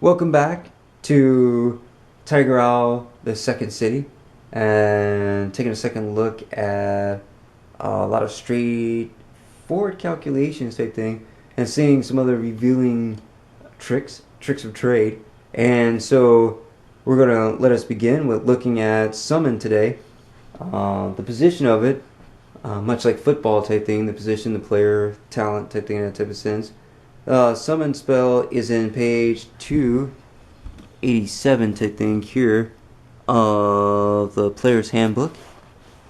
Welcome back to Tiger Owl, the second city, and taking a second look at a lot of straightforward calculations type thing, and seeing some other revealing tricks of trade. And so we're gonna let us begin with looking at summon today. The position of it, much like football type thing, the position, the player, talent type thing in that type of sense. Summon spell is in page 287 type thing here of the player's handbook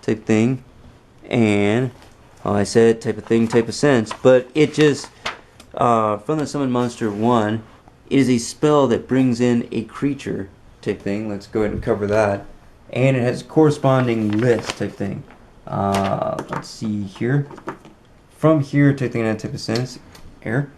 type thing, and I said type of thing, type of sense, but it just from the summon monster 1, it is a spell that brings in a creature type thing. Let's go ahead and cover that, and it has corresponding list type thing. Let's see here, from here type thing in that type of sense. Here.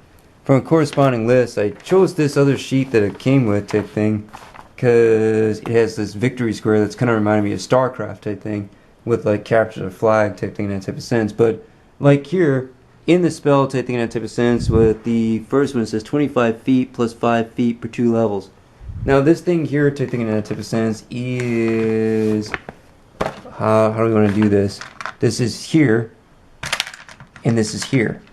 From a corresponding list, I chose this other sheet that it came with type thing because it has this victory square that's kind of reminding me of StarCraft type thing with like capture the flag type thing in that type of sense. But like here in the spell type thing in that type of sense, with the first one it says 25 feet plus 5 feet per 2 levels. Now this thing here type thing in that type of sense is how do we want to do this? This is here and this is here.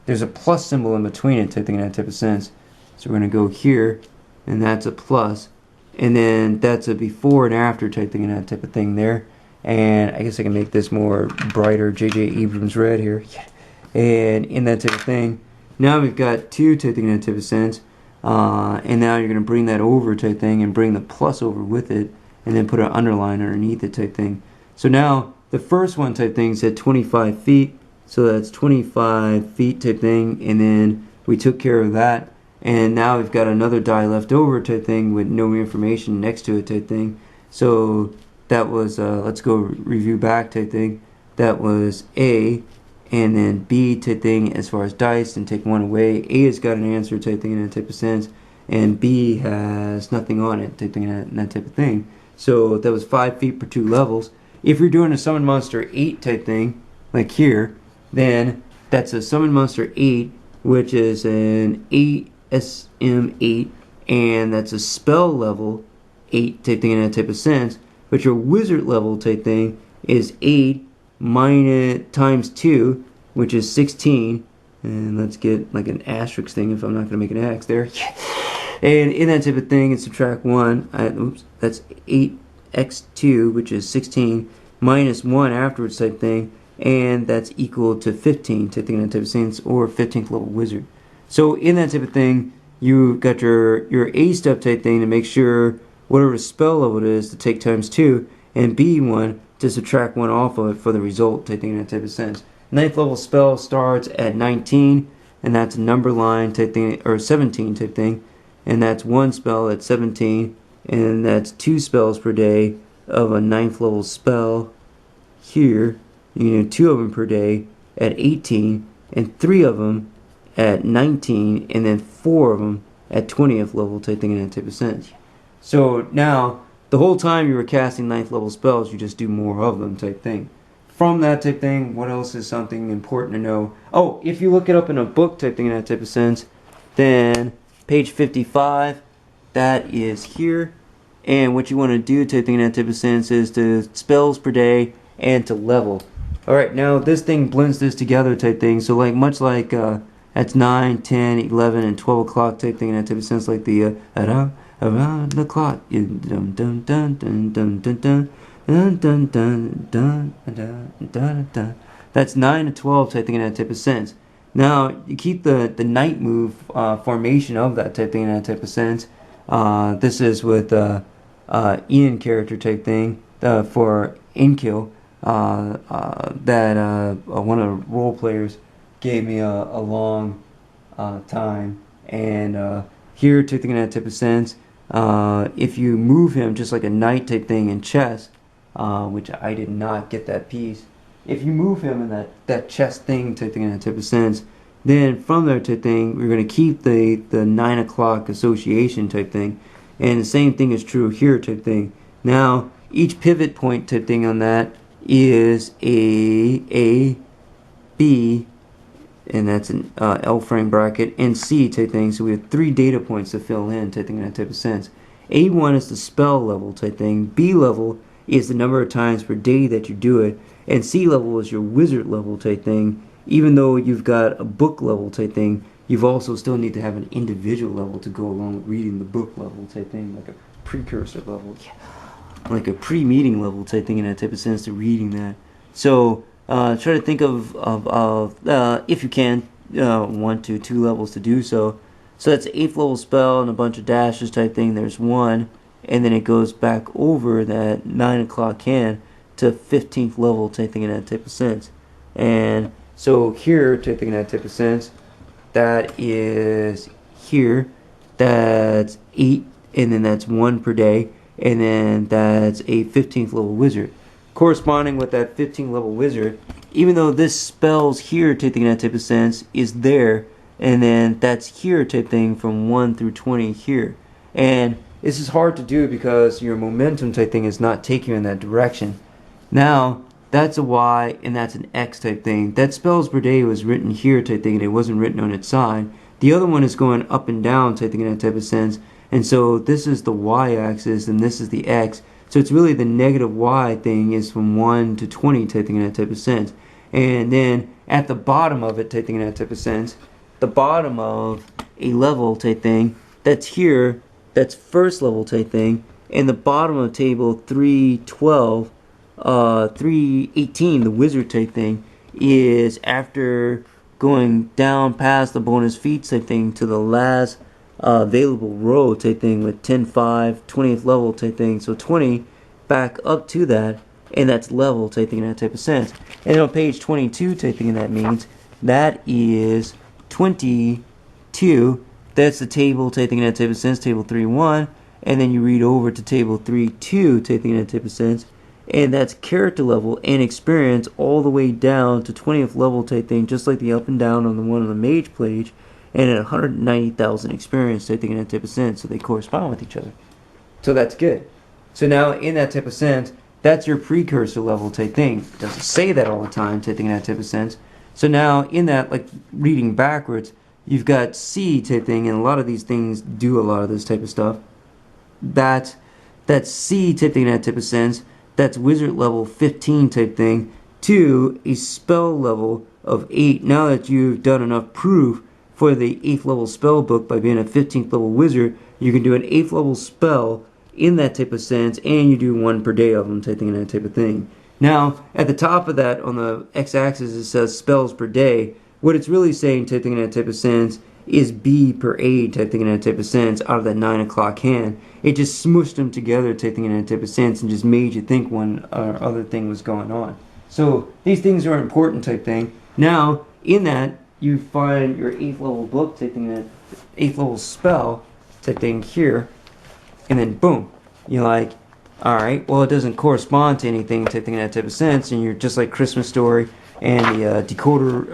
There's a plus symbol in between it type thing in that type of sense. So we're going to go here, and that's a plus. And then that's a before and after type thing in that type of thing there. And I guess I can make this more brighter, J.J. Abrams red here. Yeah. And in that type of thing, now we've got 2 type thing in that type of sense. And now you're going to bring that over type thing and bring the plus over with it. And then put an underline underneath it type thing. So now the first one type thing said 25 feet. So that's 25 feet type thing, and then we took care of that, and now we've got another die left over type thing with no information next to it type thing. So that was, let's go review back type thing. That was A, and then B type thing as far as dice, and take one away. A has got an answer type thing in that type of sense, and B has nothing on it type thing in that type of thing. So that was 5 feet per 2 levels. If you're doing a summon monster 8 type thing, like here, then that's a summon monster 8, which is an 8 SM8, and that's a spell level 8 type thing in that type of sense. But your wizard level type thing is 8 minus times 2, which is 16. And let's get like an asterisk thing if I'm not going to make an X there. And in that type of thing, and subtract 1. That's 8x2, which is 16, minus 1 afterwards type thing. And that's equal to 15 type thing in that type of sense, or 15th level wizard. So in that type of thing, you got your A step type thing to make sure whatever spell level it is to take times 2, and B1 to subtract 1 off of it for the result type thing in that type of sense. 9th level spell starts at 19, and that's a number line type thing, or 17 type thing, and that's 1 spell at 17, and that's 2 spells per day of a 9th level spell here. You do 2 of them per day at 18, and 3 of them at 19, and then 4 of them at 20th level type thing in that type of sense. So now, the whole time you were casting 9th level spells, you just do more of them type thing. From that type thing, what else is something important to know? Oh, if you look it up in a book type thing in that type of sense, then page 55, that is here. And what you want to do type thing in that type of sense is to spells per day and to level. Alright, now this thing blends this together type thing, so like much like that's 9, 10, 11, and 12 o'clock type thing in that type of sense, like the around the clock, dun dun dun dun dun dun dun dun dun dun dun dun dun dun. That's 9 to 12 type thing in that type of sense. Now you keep the night move formation of that type thing in that type of sense. This is with Ian character type thing for Inkill. That one of the role players gave me a long time, and here taking that type of sense, if you move him just like a knight type thing in chess, which I did not get that piece, if you move him in that chess thing type thing in that type of sense, then from there type thing we're going to keep the 9 o'clock association type thing, and the same thing is true here type thing. Now each pivot point type thing on that is a B and that's an L frame bracket, and C type thing. So we have 3 data points to fill in type thing in that type of sense. A1 is the spell level type thing. B level is the number of times per day that you do it, and C level is your wizard level type thing. Even though you've got a book level type thing, you've also still need to have an individual level to go along with reading the book level type thing, like a precursor level, like a pre-meeting level type thing in that type of sense to reading that. So try to think of if you can, 1 to 2 levels to do so. So that's 8th level spell and a bunch of dashes type thing. There's 1, and then it goes back over that 9 o'clock can to 15th level type thing in that type of sense. And so here, type thing in that type of sense, that is here, that's 8, and then that's 1 per day, and then that's a 15th level wizard. Corresponding with that 15th level wizard, even though this spells here, type thing in that type of sense, is there, and then that's here type thing from 1 through 20 here. And this is hard to do because your momentum type thing is not taking you in that direction. Now, that's a Y and that's an X type thing. That spells per day was written here type thing and it wasn't written on its side. The other one is going up and down type thing in that type of sense. And so this is the Y axis and this is the X. So it's really the negative Y thing is from 1 to 20 type thing in that type of sense. And then at the bottom of it type thing in that type of sense, the bottom of a level type thing, that's here, that's first level type thing. And the bottom of table 312, 318, the wizard type thing, is after going down past the bonus feats type thing to the last available row type thing with 10, 5, 20th level type thing. So 20 back up to that, and that's level type thing in that type of sense. And on page 22 type thing, and that means that is 22. That's the table type thing in that type of sense, table 3.1, and then you read over to table 3.2 type thing in that type of sense, and that's character level and experience all the way down to 20th level type thing, just like the up and down on the one on the mage page, and at 190,000 experience type thing in that type of sense, so they correspond with each other. So that's good. So now in that type of sense, that's your precursor level type thing. It doesn't say that all the time type thing in that type of sense. So now in that, like reading backwards, you've got C type thing, and a lot of these things do a lot of this type of stuff. That's C type thing in that type of sense. That's wizard level 15 type thing to a spell level of 8. Now that you've done enough proof for the 8th level spell book by being a 15th level wizard, you can do an 8th level spell in that type of sense, and you do 1 per day of them type thing and that type of thing. Now, at the top of that, on the x-axis, it says spells per day. What it's really saying type thing in that type of sense is B per aid type thing in that type of sense out of that 9 o'clock hand. It just smooshed them together type thing in that type of sense and just made you think one or other thing was going on. So these things are important type thing. Now, in that, you find your 8th level book type thing, that 8th level spell type thing here, and then boom, you're like, alright, well it doesn't correspond to anything type thing in that type of sense, and you're just like Christmas Story and the decoder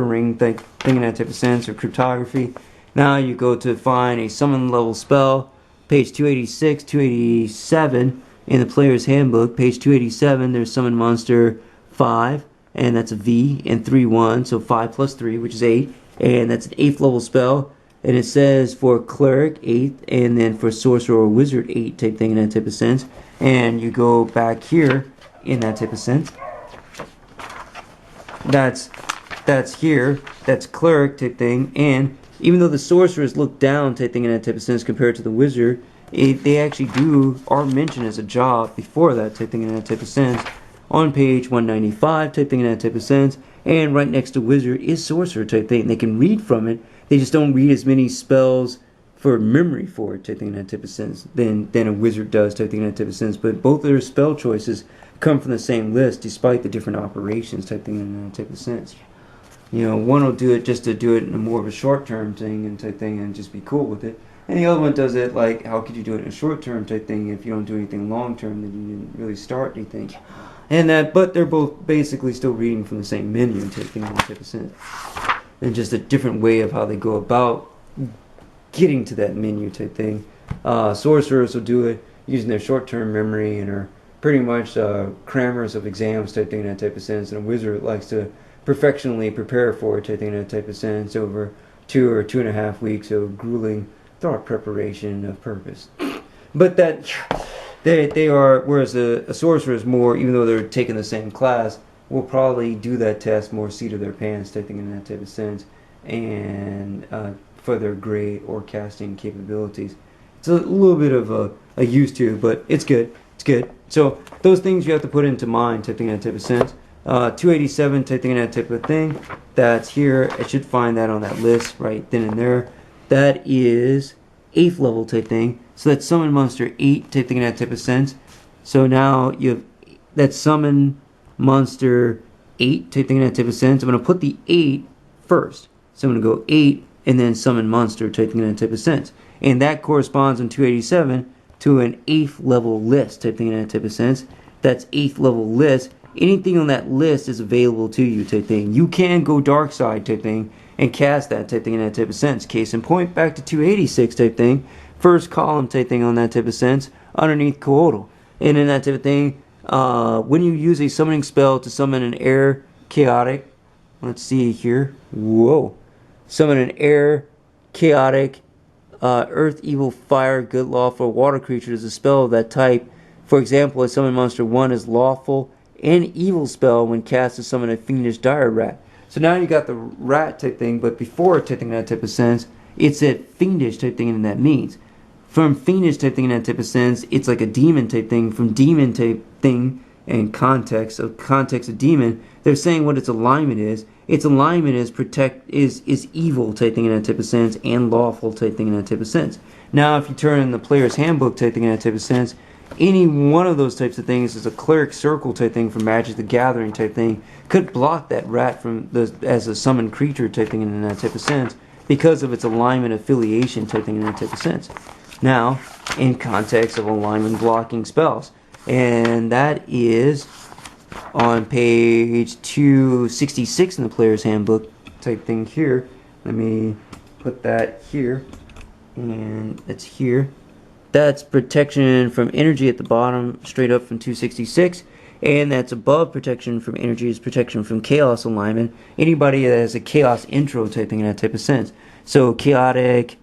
ring thing in that type of sense, or cryptography. Now you go to find a summon level spell, page 286, 287 in the player's handbook. Page 287, there's summon monster 5, and that's a V, and 3-1, so 5 plus 3, which is 8, and that's an 8th level spell. And it says for cleric 8, and then for sorcerer or wizard 8 type thing in that type of sense. And you go back here in that type of sense. That's here. That's cleric type thing. And even though the sorcerers look down type thing in that type of sense compared to the wizard, they actually are mentioned as a job before that type thing in that type of sense. On page 195 type thing in that type of sense. And right next to wizard is sorcerer type thing. They can read from it. They just don't read as many spells for memory for it type thing in that type of sense than a wizard does type thing in that type of sense. But both of their spell choices come from the same list despite the different operations type thing in that type of sense. You know, one will do it just to do it in a more of a short-term thing and type thing and just be cool with it. And the other one does it like, how could you do it in a short-term type thing if you don't do anything long-term, then you didn't really start anything. And that, but they're both basically still reading from the same menu type thing in that type of sense. And just a different way of how they go about getting to that menu type thing. Sorcerers will do it using their short-term memory and are pretty much crammers of exams type thing in that type of sense. And a wizard likes to perfectionally prepare for it type thing in that type of sense over 2 or 2.5 weeks of grueling thought preparation of purpose. But that they are, whereas a sorcerer is more, even though they're taking the same class, will probably do that test more seat of their pants type thing in that type of sense, and for their grade or casting capabilities. It's a little bit of a used to, but it's good. It's good. So those things you have to put into mind type thing in that type of sense. 287 type thing in that type of thing. That's here. I should find that on that list right then and there. That is 8th level type thing. So that's summon monster 8 type thing in that type of sense. So now you have that summon monster 8 type thing in that type of sense. I'm going to put the 8 first. So I'm going to go 8 and then summon monster type thing in that type of sense. And that corresponds in 287 to an 8th level list type thing in that type of sense. That's 8th level list. Anything on that list is available to you type thing. You can go dark side type thing and cast that type thing in that type of sense. Case in point, back to 286 type thing. First column type thing on that type of sense, underneath Coatl. And in that type of thing, when you use a summoning spell to summon an air chaotic, let's see here, whoa, summon an air chaotic earth, evil, fire, good, lawful, water creature is a spell of that type. For example, a summon monster 1 is lawful and evil spell when cast to summon a fiendish dire rat. So now you got the rat type thing, but before taking that type of sense, it's that fiendish type thing, and that means from fiendish type thing in that type of sense, it's like a demon type thing. From demon type thing and context of demon, they're saying what its alignment is. Its alignment is evil type thing in that type of sense, and lawful type thing in that type of sense. Now, if you turn in the player's handbook type thing in that type of sense, any one of those types of things is a cleric circle type thing from Magic the Gathering type thing could block that rat from as a summoned creature type thing in that type of sense because of its alignment affiliation type thing in that type of sense. Now, in context of alignment blocking spells, and that is on page 266 in the player's handbook type thing here. Let me put that here, and it's here. That's protection from energy at the bottom, straight up from 266. And that's above protection from energy is protection from chaos alignment. Anybody that has a chaos intro type thing in that type of sense. So chaotic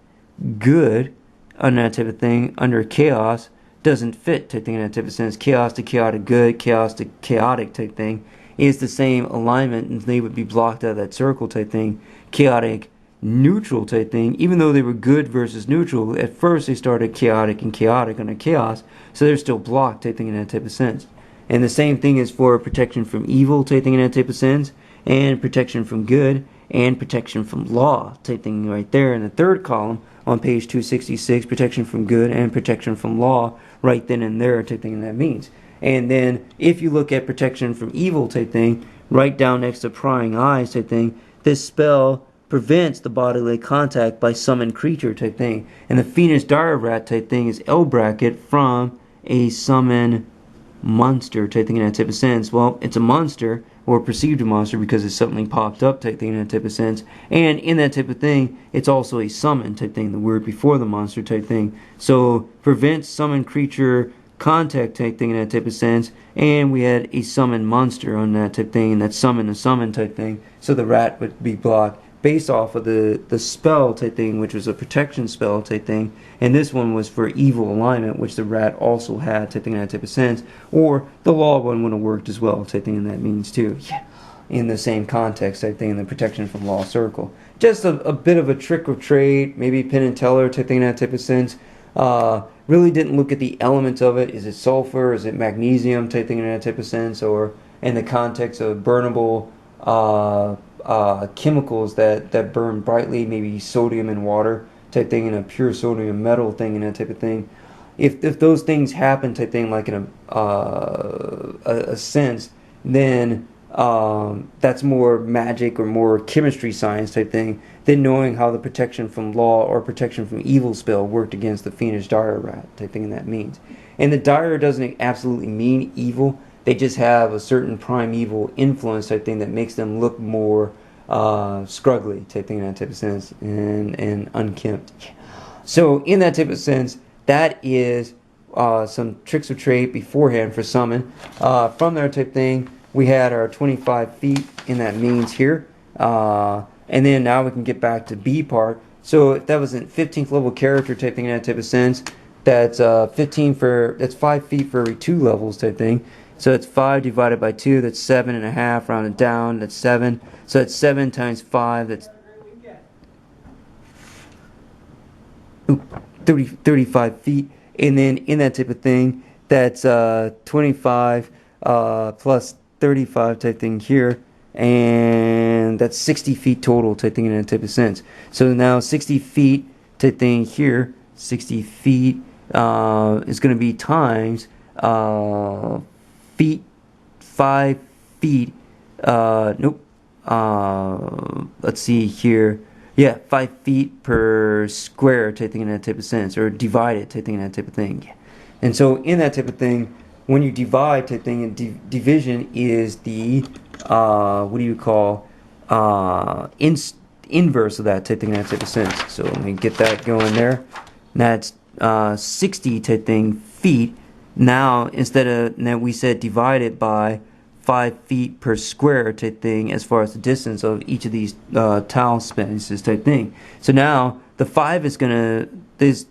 good on that type of thing under chaos doesn't fit type thing in that type of sense. Chaos to chaotic good, chaos to chaotic type thing is the same alignment, and they would be blocked out of that circle type thing. Chaotic neutral type thing, even though they were good versus neutral, at first they started chaotic and chaotic under chaos, so they're still blocked type thing in that type of sense. And the same thing is for protection from evil type thing in that type of sense, and protection from good, and protection from law type thing right there in the third column on page 266, protection from good and protection from law right then and there type thing that means. And then if you look at protection from evil type thing, right down next to prying eyes type thing, this spell prevents the bodily contact by summoned creature type thing. And the fiendish dire rat type thing is L bracket from a summon monster type thing in that type of sense. Well, it's a monster or perceived a monster because it's something popped up type thing in that type of sense. And in that type of thing, it's also a summon type thing, the word before the monster type thing. So prevents summoned creature contact type thing in that type of sense. And we had a summon monster on that type thing, and that summon a summon type thing. So the rat would be blocked based off of the spell type thing, which was a protection spell type thing, and this one was for evil alignment, which the rat also had type thing in that type of sense, or the law one would have worked as well type thing, and that means too, in the same context type thing, in the protection from law circle. Just a bit of a trick or trade, maybe Penn and Teller type thing in that type of sense. Really didn't look at the elements of it. Is it sulfur? Is it magnesium type thing in that type of sense, or in the context of burnable chemicals that burn brightly, maybe sodium and water type thing, and a pure sodium metal thing and that type of thing. If those things happen type thing, like in a sense, then that's more magic or more chemistry science type thing than knowing how the protection from law or protection from evil spell worked against the fiendish dire rat type thing, and that means. And the dire doesn't absolutely mean evil. They just have a certain primeval influence type thing that makes them look more scruggly type thing in that type of sense, and unkempt. So in that type of sense, that is some tricks or trade beforehand for summon. From there type thing, we had our 25 feet in that means here. And then now we can get back to B part. So if that was a 15th level character type thing in that type of sense, that's 5 feet for every 2 levels type thing. So it's 5 divided by 2, that's 7.5, rounded down, that's 7. So that's 7 times 5, that's 35 feet. And then in that type of thing, that's 25 plus 35 type thing here. And that's 60 feet total type thing in that type of sense. So now 60 feet type thing here, 60 feet is going to be times feet, 5 feet, let's see here. Yeah, 5 feet per square type thing in that type of sense, or divided type thing in that type of thing. And so in that type of thing, when you divide type thing, and division is the what do you call inverse of that type thing in that type of sense. So let me get that going there. And that's 60 type thing feet. Now instead of that, we said divided by 5 feet per square type thing as far as the distance of each of these tile spaces type thing. So now the 5 is gonna this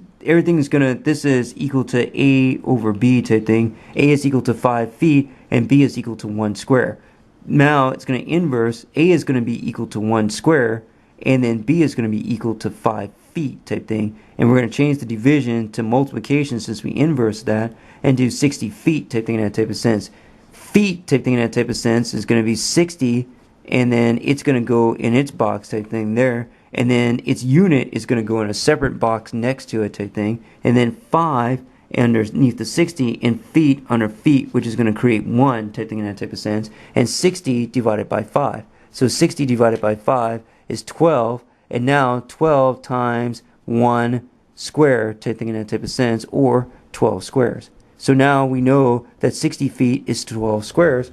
is equal to A over B type thing. A is equal to 5 feet and B is equal to 1 square. Now it's going to inverse. A is going to be equal to 1 square and then B is going to be equal to 5 feet type thing. And we're going to change the division to multiplication since we inverse that and do 60 feet type thing in that type of sense. Feet type thing in that type of sense is going to be 60 and then it's going to go in its box type thing there. And then its unit is going to go in a separate box next to it type thing. And then 5 underneath the 60 and feet under feet, which is going to create 1 type thing in that type of sense. And 60 divided by 5. So 60 divided by 5 is 12. And now 12 times 1 square type thing in that type of sense, or 12 squares. So now we know that 60 feet is 12 squares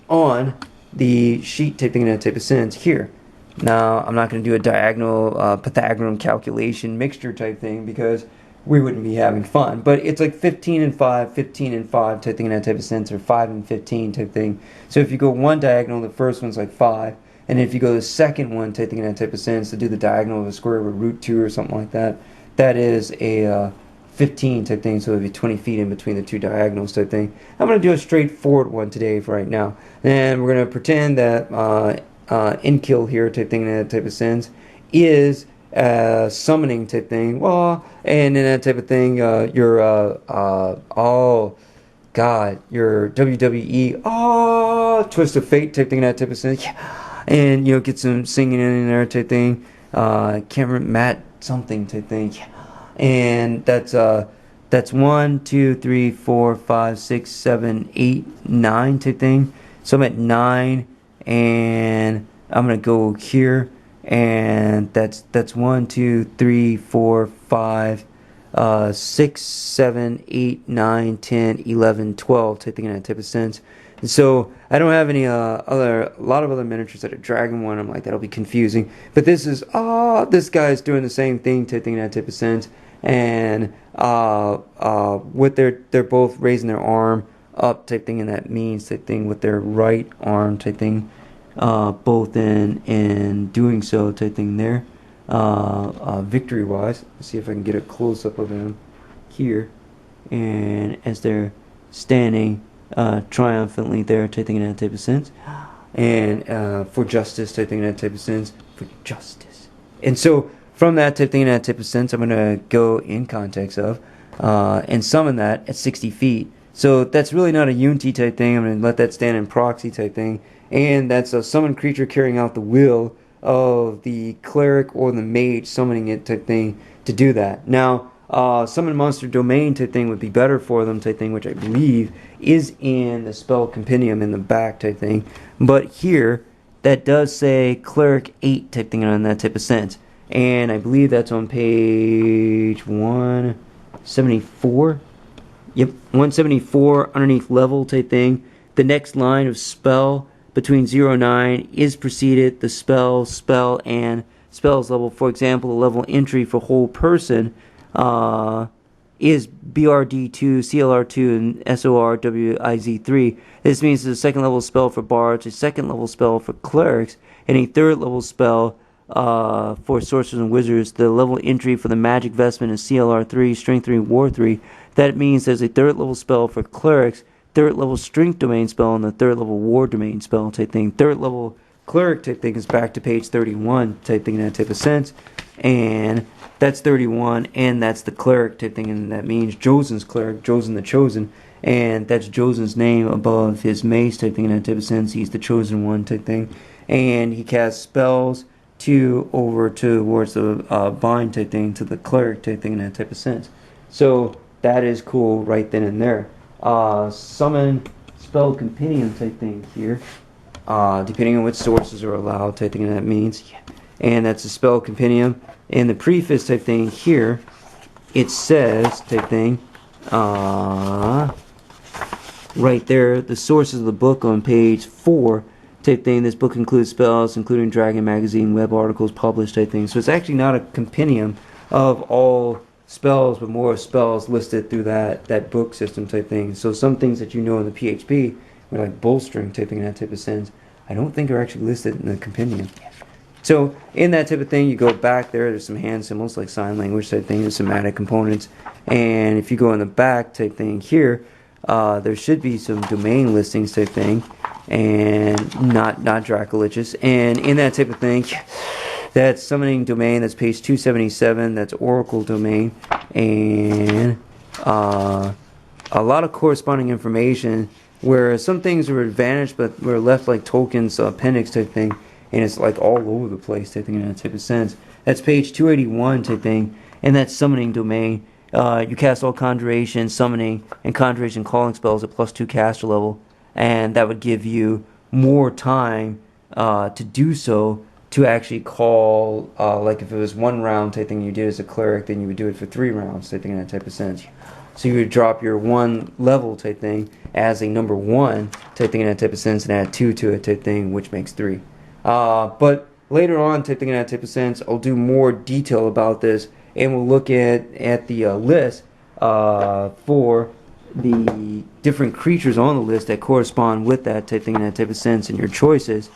on the sheet type thing in that type of sense here. Now, I'm not going to do a diagonal Pythagorean calculation mixture type thing because we wouldn't be having fun. But it's like 15 and 5, 15 and 5 type thing in that type of sense, or 5 and 15 type thing. So if you go one diagonal, the first one's like 5. And if you go the second one type thing in that type of sense, to do the diagonal of a square root of root 2 or something like that, that is a 15 type thing. So it would be 20 feet in between the two diagonals type thing. I'm going to do a straightforward one today for right now. And we're going to pretend that Inkill here type thing in that type of sense is summoning type thing. Well, and in that type of thing, your your WWE Twist of Fate type thing in that type of sense. Yeah. And get some singing in there type thing. Cameron Matt something type thing. Yeah. And that's 1, 2, 3, 4, 5, 6, 7, 8, 9 type thing. So I'm at 9. And I'm gonna go here, and that's 1, 2, 3, 4, 5, 6, 7, 8, 9, 10, 11, 12 type thing in that type of sense. And so I don't have any a lot of other miniatures that are Dragon one. I'm like, that'll be confusing. But this is this guy's doing the same thing type thing in that type of sense. And with they're both raising their arm up type thing, and that means type thing with their right arm type thing, both in doing so type thing there, victory wise. Let's see if I can get a close up of them here, and as they're standing triumphantly there type thing in that type of sense, and for justice type thing in that type of sense, for justice. And so from that type thing in that type of sense, I'm gonna go in context of and summon that at 60 feet. So that's really not a Unity type thing. I'm going to let that stand in proxy type thing. And that's a summoned creature carrying out the will of the cleric or the mage summoning it type thing to do that. Now, summon monster domain type thing would be better for them type thing, which I believe is in the spell compendium in the back type thing. But here, that does say cleric 8 type thing on that type of sense. And I believe that's on page 174. Yep, 174 underneath level type thing. The next line of spell between 0 and 9 is preceded the spell, and spells level. For example, the level entry for whole person is BRD2, CLR2, and SORWIZ3. This means it's a second level spell for bards, a second level spell for clerics, and a third level spell for sorcerers and wizards. The level entry for the magic vestment is CLR3, Strength 3, War 3. That means there's a third level spell for clerics, third level strength domain spell, and the third level war domain spell type thing. Third level cleric type thing is back to page 31 type thing in that type of sense. And that's 31, and that's the cleric type thing, and that means Josen's cleric, Josen the Chosen, and that's Josen's name above his mace type thing in that type of sense. He's the chosen one type thing. And he casts spells over towards the bind type thing to the cleric type thing in that type of sense. So that is cool right then and there. Summon spell compendium type thing here, depending on which sources are allowed type thing, and that means, and that's a spell compendium. And the preface type thing here, it says type thing, right there, the sources of the book on page 4 type thing. This book includes spells, including Dragon Magazine, web articles published type thing. So it's actually not a compendium of all spells, but more spells listed through that book system type thing. So some things that you know in the PHP, like bolstering type thing, that type of sense, I don't think are actually listed in the compendium. So in that type of thing, you go back there's some hand symbols like sign language type thing, there's some added components, and if you go in the back type thing here, there should be some domain listings type thing, and not Dracolichus, and in that type of thing, that's summoning domain, that's page 277, that's oracle domain, and a lot of corresponding information where some things are advantaged but were left like tokens, appendix type thing, and it's like all over the place type thing in that type of sense. That's page 281 type thing, and that's summoning domain. You cast all conjuration, summoning, and conjuration calling spells at +2 caster level, and that would give you more time to do so, to actually call, like if it was 1 round type thing you did as a cleric, then you would do it for 3 rounds type thing in that type of sense. So you would drop your 1 level type thing as a number 1 type thing in that type of sense, and add 2 to it type thing, which makes 3. But later on type thing in that type of sense, I'll do more detail about this, and we'll look at the list for the different creatures on the list that correspond with that type thing in that type of sense, and your choices.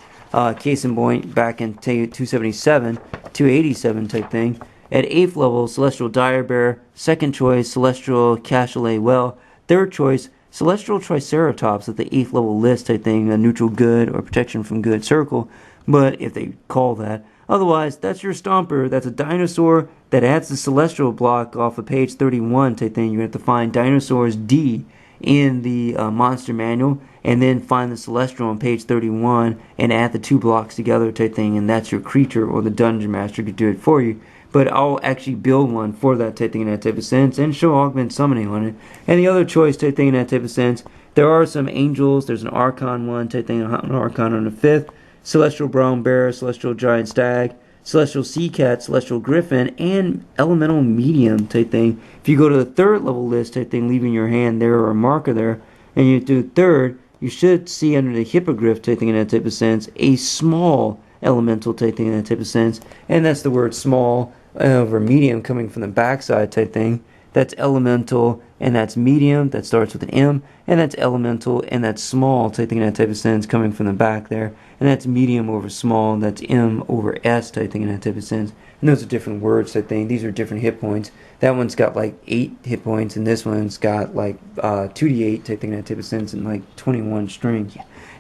Case in point, back in 277, 287 type thing. At 8th level, Celestial Direbear. 2nd choice, Celestial Cachelet Well. 3rd choice, Celestial Triceratops at the 8th level list type thing, a neutral good or protection from good circle, but if they call that. Otherwise, that's your Stomper. That's a dinosaur that adds the Celestial block off of page 31 type thing. You have to find Dinosaurs D in the monster manual, and then find the Celestial on page 31 and add the 2 blocks together type thing, and that's your creature, or the Dungeon Master could do it for you. But I'll actually build one for that type thing in that type of sense, and show Augment Summoning on it. And the other choice type thing in that type of sense, there are some angels. There's an Archon one type thing, an Archon on the 5th, Celestial Brown Bear, Celestial Giant Stag, Celestial Sea Cat, Celestial Griffin, and Elemental Medium type thing. If you go to the 3rd level list type thing, leaving your hand there or a marker there, and you do 3rd, you should see under the Hippogriff type thing in that type of sense, a small elemental type thing in that type of sense, and that's the word small over medium coming from the backside type thing. That's elemental, and that's medium, that starts with an M, and that's elemental, and that's small type thing in that type of sense coming from the back there, and that's medium over small, and that's M over S type thing in that type of sense. And those are different words type thing. These are different hit points. That one's got like 8 hit points, and this one's got like 2d8 type thing in that type of sense, and like 21 string.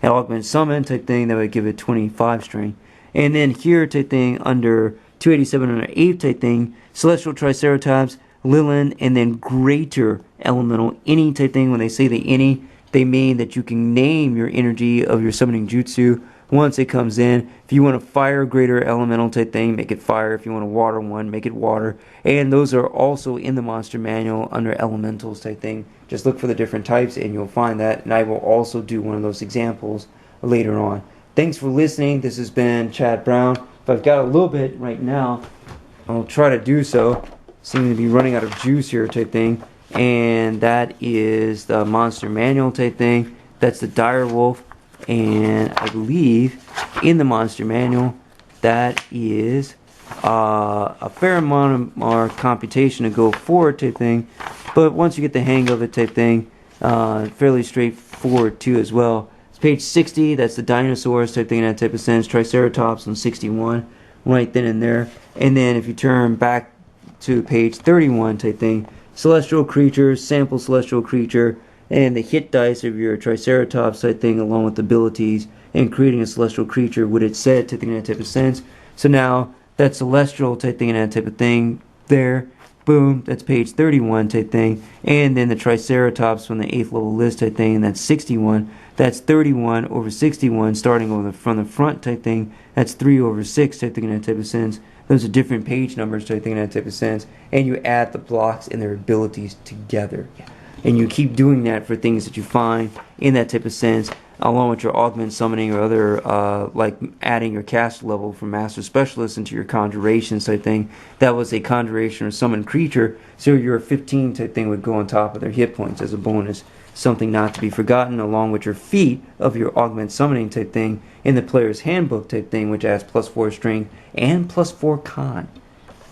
And Augment Summon type thing, that would give it 25 string. And then here type thing under 287 under 8 type thing, Celestial Triceratops, Lilin, and then Greater Elemental Any type thing. When they say the any, they mean that you can name your energy of your summoning jutsu once it comes in. If you want to fire Greater Elemental type thing, make it fire. If you want to water one, make it water. And those are also in the monster manual under elementals type thing. Just look for the different types and you'll find that, and I will also do one of those examples later on. Thanks for listening. This has been Chad Brown. If I've got a little bit right now, I'll try to do so. Seem to be running out of juice here type thing. And that is the monster manual type thing. That's the dire wolf. And I believe in the monster manual, that is a fair amount of our computation to go forward type thing. But once you get the hang of it type thing, fairly straightforward too as well. It's page 60, that's the dinosaurs type thing in that type of sense. Triceratops on 61, right then and there. And then if you turn back to page 31 type thing, celestial creatures, sample celestial creature, and the hit dice of your Triceratops type thing along with abilities and creating a celestial creature, what it said type thing in that type of sense. So now that celestial type thing and that type of thing there, boom, that's page 31 type thing. And then the Triceratops from the 8th level list type thing, and that's 61. That's 31 over 61 starting over from the front type thing. That's 3 over 6 type thing in that type of sense. Those are different page numbers type thing in that type of sense. And you add the blocks and their abilities together. And you keep doing that for things that you find in that type of sense, along with your augment summoning or other, like adding your cast level from Master Specialist into your conjuration type thing. That was a conjuration or summon creature, so your 15 type thing would go on top of their hit points as a bonus. Something not to be forgotten, along with your feat of your augment summoning type thing in the player's handbook type thing, which adds +4 strength and +4 con.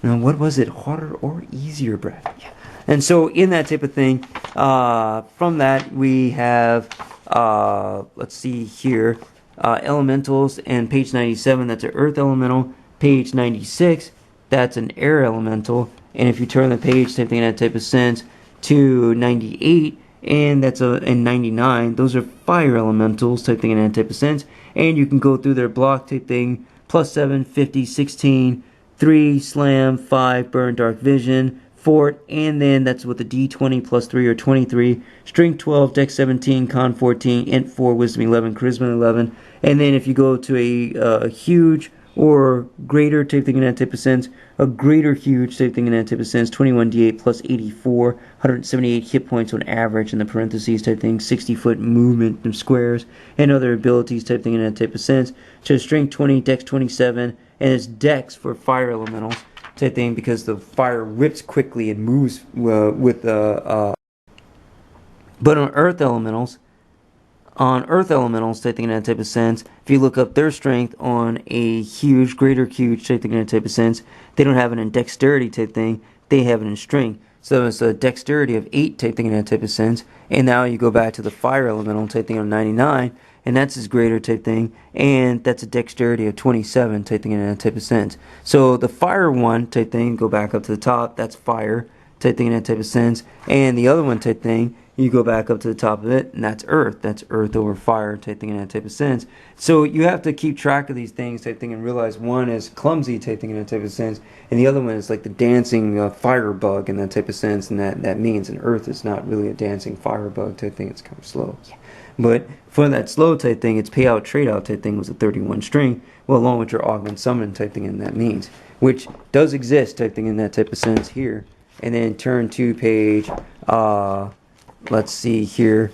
Now, what was it, harder or easier, Brad? Yeah. And so in that type of thing, from that we have, let's see here, elementals, and page 97, that's an earth elemental. Page 96, that's an air elemental. And if you turn the page, type thing in that type of sense, to 98, and that's and 99, those are fire elementals, type thing in that type of sense. And you can go through their block type thing, +7, 50, 16, 3, slam, 5, burn, dark vision, fort, and then that's with the D20 +3 or 23, strength 12, dex 17, con 14, int 4, wisdom 11, charisma 11. And then if you go to a huge or greater type thing in that type of sense, a greater huge type thing in that type of sense, 21d8 +84, 178 hit points on average in the parentheses type thing, 60-foot movement in squares, and other abilities type thing in that type of sense. So strength 20, dex 27, and it's dex for fire elementals type thing, because the fire rips quickly and moves with but on earth elementals type thing in that type of sense, if you look up their strength on a huge, greater huge type thing in that type of sense, they don't have it in dexterity type thing, they have it in strength. So it's a dexterity of 8 type thing in that type of sense. And now you go back to the fire elemental type thing on 99, and that's his greater type thing, and that's a dexterity of 27 type thing in that type of sense. So the fire one type thing, go back up to the top, that's fire type thing in that type of sense. And the other one type thing, you go back up to the top of it, and that's earth over fire type thing in that type of sense. So you have to keep track of these things type thing and realize one is clumsy type thing in that type of sense, and the other one is like the dancing firebug in that type of sense, and that means an earth is not really a dancing firebug type thing, it's kind of slow. Yeah. But for that slow type thing, its payout trade out type thing was a 31 string, well, along with your augment summon type thing, and that means, which does exist type thing in that type of sense here. And then turn to page, let's see here,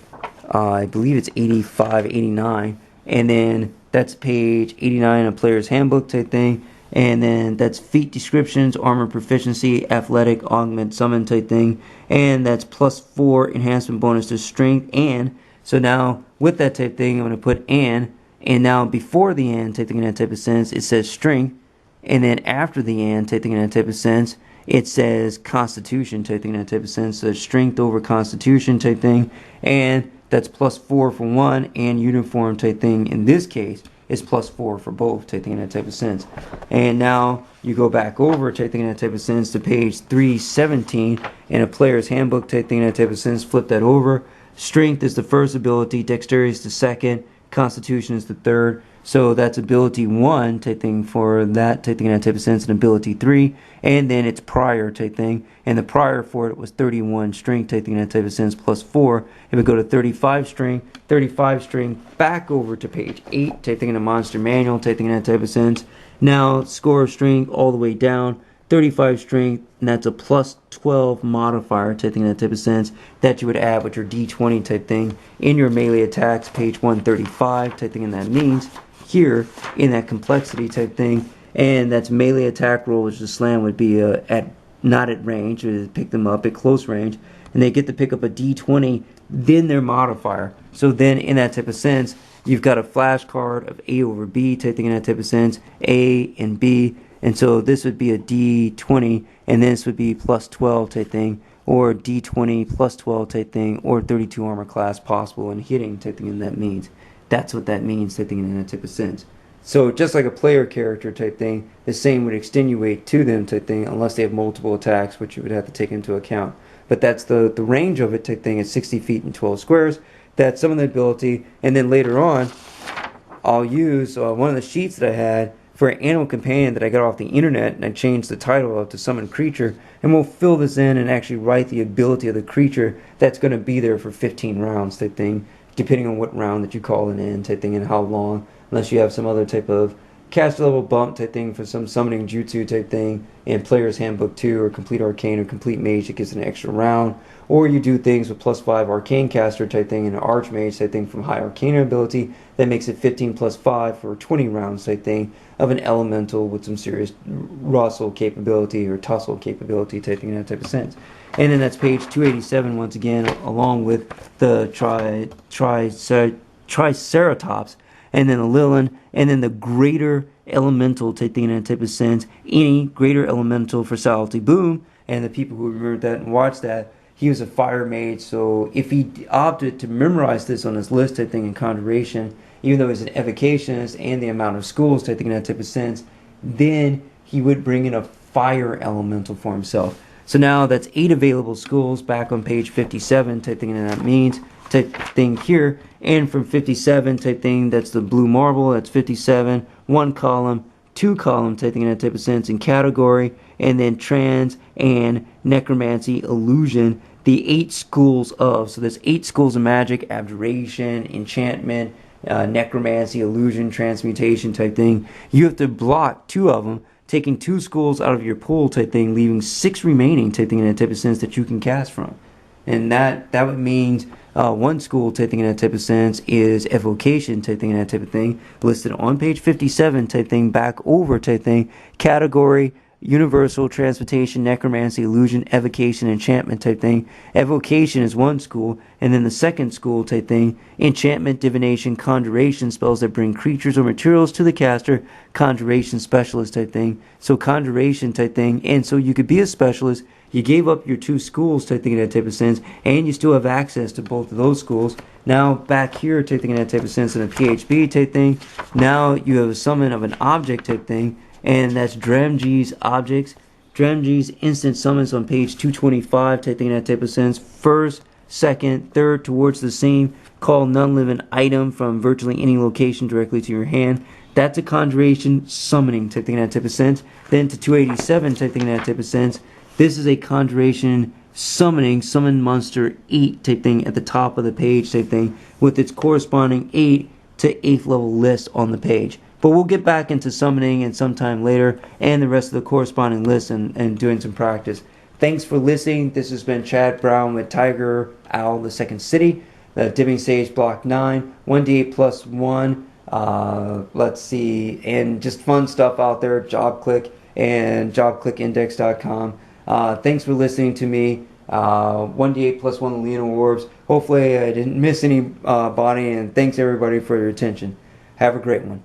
I believe it's 85, 89, and then that's page 89 of Player's Handbook type thing, and then that's feat descriptions, armor proficiency, athletic, augment summon type thing, and that's +4 enhancement bonus to strength. And so now with that type thing, I'm going to put and now before the and type thing in that type of sense, it says strength, and then after the and type thing in that type of sense, it says constitution type thing in that type of sense. So strength over constitution type thing, and that's +4 for one, and uniform type thing in this case is +4 for both type thing in that type of sense. And now you go back over type thing in that type of sense to page 317 in a player's handbook type thing in that type of sense. Flip that over. Strength is the first ability, dexterity is the second, constitution is the third. So that's ability 1 type thing for that type thing in that type of sense, and ability 3, and then it's prior type thing, and the prior for it was 31 strength type thing in that type of sense +4. If we go to 35 strength, back over to page 8 type thing in the monster manual type thing in that type of sense. Now score of strength all the way down, 35 strength, and that's a +12 modifier type thing in that type of sense that you would add with your D20 type thing in your melee attacks, page 135 type thing, and that means here in that complexity type thing, and that's melee attack roll, which the slam would be not at range, would pick them up at close range, and they get to pick up a D20, then their modifier. So then in that type of sense, you've got a flashcard of A over B type thing in that type of sense, A and B, and so this would be a D20, and this would be +12 type thing or D20 plus 12 type thing, or 32 armor class possible and hitting type thing, and that means. That's what that means type thing in that type of sense. So just like a player character type thing, the same would extenuate to them type thing, unless they have multiple attacks, which you would have to take into account. But that's the range of it type thing is 60 feet and 12 squares. That's some of the ability, and then later on, I'll use one of the sheets that I had for an animal companion that I got off the internet, and I changed the title of to summon creature, and we'll fill this in and actually write the ability of the creature that's going to be there for 15 rounds type thing, depending on what round that you call it in type thing and how long, unless you have some other type of caster level bump type thing for some summoning jutsu type thing in Player's Handbook 2 or Complete Arcane or Complete Mage that gets an extra round, or you do things with +5 Arcane Caster type thing and an Archmage type thing from High Arcana ability that makes it 15 plus 5 for 20 rounds type thing of an Elemental with some serious Russell capability or Tussle capability type thing in that type of sense. And then that's page 287 once again, along with the Triceratops, and then the Lilin, and then the greater elemental type thing in that type of sense. Any greater elemental for Salty Boom, and the people who remember that and watched that, he was a fire mage, so if he opted to memorize this on his list type thing in Conjuration, even though he's an evocationist and the amount of schools type thing in that type of sense, then he would bring in a fire elemental for himself. So now that's 8 available schools back on page 57 type thing, and that means type thing here, and from 57 type thing, that's the blue marble, that's 57, 1 column, 2 column type thing in that type of sense in category, and then trans and necromancy, illusion, the 8 schools of, so there's 8 schools of magic, abjuration, enchantment, necromancy, illusion, transmutation type thing. You have to block 2 of them, taking 2 schools out of your pool type thing, leaving 6 remaining type thing in that type of sense that you can cast from. And that would mean 1 school type thing in that type of sense is evocation type thing in that type of thing, listed on page 57 type thing, back over type thing, category, universal, transmutation, necromancy, illusion, evocation, enchantment type thing. Evocation is 1 school, and then the 2nd school type thing, enchantment, divination, conjuration, spells that bring creatures or materials to the caster, conjuration specialist type thing. So conjuration type thing, and so you could be a specialist. You gave up your 2 schools type thing in that type of sense, and you still have access to both of those schools. Now back here type thing in that type of sense in a PHB type thing, now you have a summon of an object type thing, and that's Dramji's objects. Dramji's instant summons on page 225 type thing in that type of sense. 1st, 2nd, 3rd towards the same. Call non-living item from virtually any location directly to your hand. That's a conjuration summoning type thing in that type of sense. Then to 287 type thing in that type of sense. This is a conjuration summoning, summon monster 8 type thing at the top of the page type thing, with its corresponding 8 to 8th level list on the page. But we'll get back into summoning and sometime later, and the rest of the corresponding list and doing some practice. Thanks for listening. This has been Chad Brown with Tiger Owl, the Second City, the Dipping Stage Block 9, 1d8 plus 1, let's see, and just fun stuff out there, JobClick and jobclickindex.com. Thanks for listening to me. 1d8 plus 1 Leona Orbs. Hopefully I didn't miss any body, and thanks everybody for your attention. Have a great one.